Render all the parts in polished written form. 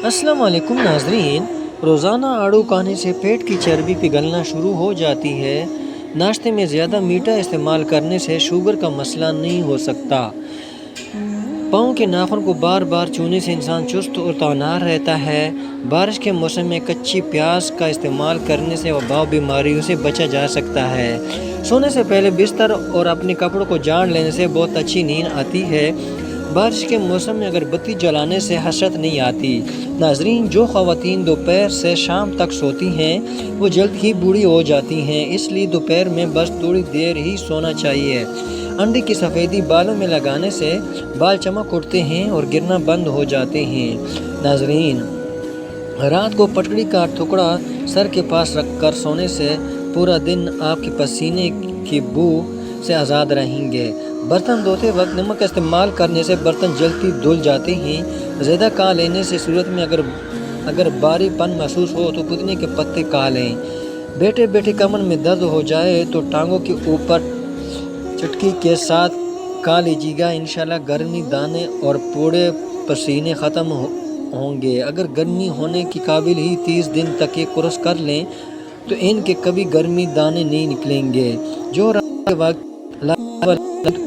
السلام علیکم ناظرین، روزانہ آڑو کھانے سے پیٹ کی چربی پگھلنا شروع ہو جاتی ہے۔ ناشتے میں زیادہ میٹھا استعمال کرنے سے شوگر کا مسئلہ نہیں ہو سکتا۔ پاؤں کے ناخن کو بار بار چھونے سے انسان چست اور توانا رہتا ہے۔ بارش کے موسم میں کچی پیاز کا استعمال کرنے سے وبا بیماریوں سے بچا جا سکتا ہے۔ سونے سے پہلے بستر اور اپنے کپڑوں کو جھاڑ لینے سے بہت اچھی نیند آتی ہے۔ بارش کے موسم میں اگر بتی جلانے سے حسرت نہیں آتی۔ ناظرین، جو خواتین دوپہر سے شام تک سوتی ہیں وہ جلد ہی بوڑھی ہو جاتی ہیں، اس لیے دوپہر میں بس تھوڑی دیر ہی سونا چاہیے۔ انڈے کی سفیدی بالوں میں لگانے سے بال چمک اٹھتے ہیں اور گرنا بند ہو جاتے ہیں۔ ناظرین، رات کو پٹڑی کا ٹکڑا سر کے پاس رکھ کر سونے سے پورا دن آپ کے پسینے کی بو سے آزاد رہیں گے۔ برتن دھوتے وقت نمک کا استعمال کرنے سے برتن جلدی دھل جاتے ہیں۔ زیادہ کھا لینے سے صورت میں اگر باری پن محسوس ہو تو پودینے کے پتے کھا لیں۔ بیٹھے بیٹھے کمر میں درد ہو جائے تو ٹانگوں کے اوپر چٹکی کے ساتھ کھا لیجیے گا، انشاءاللہ گرمی دانے اور پوڑے پسینے ختم ہوں گے۔ اگر گرمی ہونے کے قابل ہی 30 دن تک یہ کورس کر لیں تو ان کے کبھی گرمی دانے نہیں نکلیں گے۔ جو رات کے وقت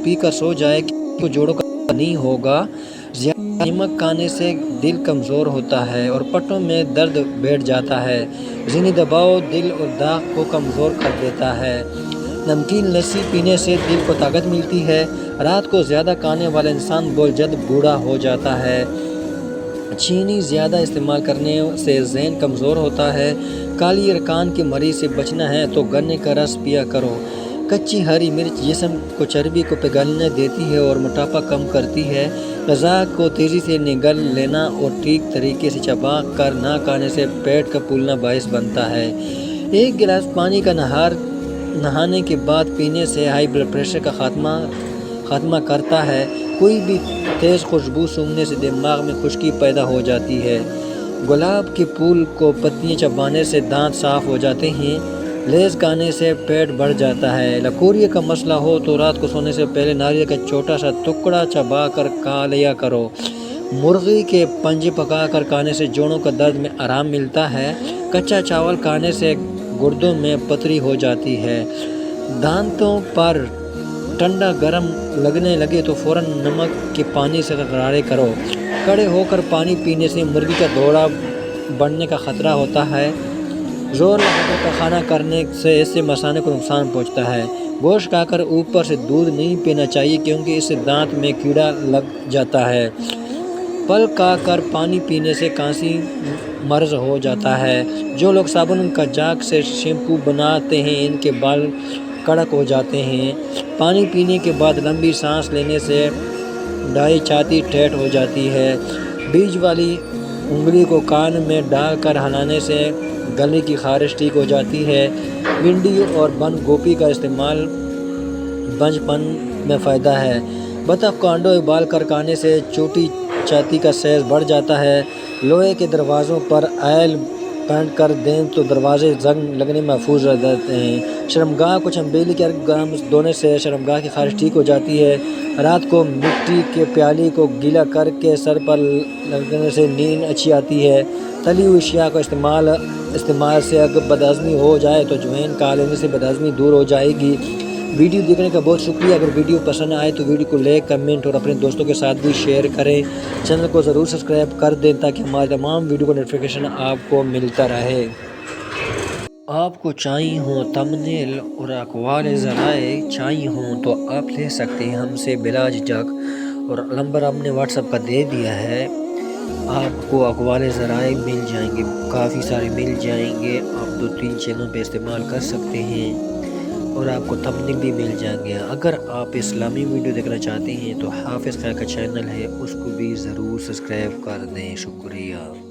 پی کر سو جائے کہ جوڑوں کا نہیں ہوگا۔ زیادہ نمک کھانے سے دل کمزور ہوتا ہے اور پٹوں میں درد بیٹھ جاتا ہے۔ ذہنی دباؤ دل اور داغ کو کمزور کر دیتا ہے۔ نمکین لسی پینے سے دل کو طاقت ملتی ہے۔ رات کو زیادہ کھانے والا انسان بہت جلد بوڑھا ہو جاتا ہے۔ چینی زیادہ استعمال کرنے سے ذہن کمزور ہوتا ہے۔ کالی ارکان کے مریض سے بچنا ہے تو گنے کا رس پیا کرو۔ کچی ہری مرچ جسم کو چربی کو پگھلنے دیتی ہے اور موٹاپا کم کرتی ہے۔ غذا کو تیزی سے نگل لینا اور ٹھیک طریقے سے چبا کر نہ کھانے سے پیٹ کا پھولنا باعث بنتا ہے۔ ایک گلاس پانی کا نہانے کے بعد پینے سے ہائی بلڈ پریشر کا خاتمہ کرتا ہے۔ کوئی بھی تیز خوشبو سونگھنے سے دماغ میں خشکی پیدا ہو جاتی ہے۔ گلاب کے پھول کو پتیاں چبانے سے دانت صاف ہو جاتے ہیں۔ لیز کھانے سے پیٹ بڑھ جاتا ہے۔ لکوریا کا مسئلہ ہو تو رات کو سونے سے پہلے ناریل کا چھوٹا سا ٹکڑا چبا کر کھا لیا کرو۔ مرغی کے پنجے پکا کر کھانے سے جوڑوں کا درد میں آرام ملتا ہے۔ کچا چاول کھانے سے گردوں میں پتھری ہو جاتی ہے۔ دانتوں پر ٹھنڈا گرم لگنے لگے تو فوراً نمک کے پانی سے غرارے کرو۔ کھڑے ہو کر پانی پینے سے مرگی کا دوڑا بڑھنے کا خطرہ ہوتا ہے۔ زور لگا کر پخانہ کرنے سے اس سے مثانے کو نقصان پہنچتا ہے۔ گوشت کھا کر اوپر سے دودھ نہیں پینا چاہیے کیونکہ اس سے دانت میں کیڑا لگ جاتا ہے۔ پھل کھا کر پانی پینے سے کھانسی مرض ہو جاتا ہے۔ جو لوگ صابن کا جاگ سے شیمپو بناتے ہیں ان کے بال کڑک ہو جاتے ہیں۔ پانی پینے کے بعد لمبی سانس لینے سے ڈائی چھاتی ٹھیٹ ہو جاتی ہے۔ بیج والی انگلی کو کان میں ڈال کر ہلانے سے گلے کی خارش ٹھیک ہو جاتی ہے۔ بھنڈی اور بند گوبھی کا استعمال بنج پن میں فائدہ ہے۔ بطخ کو انڈے ابال کر کھانے سے چھوٹی چھاتی کا سائز بڑھ جاتا ہے۔ لوہے کے دروازوں پر آئل پینٹ کر دیں تو دروازے زنگ لگنے محفوظ رہتے ہیں۔ شرمگاہ کو چنبیلی کے گرم دھونے سے شرمگاہ کی خارش ٹھیک ہو جاتی ہے۔ رات کو مٹی کے پیالے کو گیلا کر کے سر پر لگانے سے نیند اچھی آتی ہے۔ تلی ہوئی اشیاء کا استعمال سے اگر بدہضمی ہو جائے تو اجوائن کھا لینے سے بدہضمی دور ہو جائے گی۔ ویڈیو دیکھنے کا بہت شکریہ۔ اگر ویڈیو پسند آئے تو ویڈیو کو لائک، کمنٹ اور اپنے دوستوں کے ساتھ بھی شیئر کریں۔ چینل کو ضرور سبسکرائب کر دیں تاکہ ہمارے تمام ویڈیو کا نوٹیفیکیشن آپ کو ملتا رہے۔ آپ کو چاہیے ہوں تھمبنیل اور اقوال ذرائع چاہیے ہوں تو آپ لے سکتے ہیں ہم سے بلا جھجک، اور نمبر ہم نے واٹس ایپ کا دے دیا ہے۔ آپ کو اقوال ذرائع مل جائیں گے، کافی سارے مل جائیں گے۔ آپ 2-3 چینلوں پہ استعمال کر سکتے ہیں اور آپ کو تھمبنیل بھی مل جائیں گے۔ اگر آپ اسلامی ویڈیو دیکھنا چاہتے ہیں تو حافظ خان کا چینل ہے، اس کو بھی ضرور سبسکرائب کر دیں۔ شکریہ۔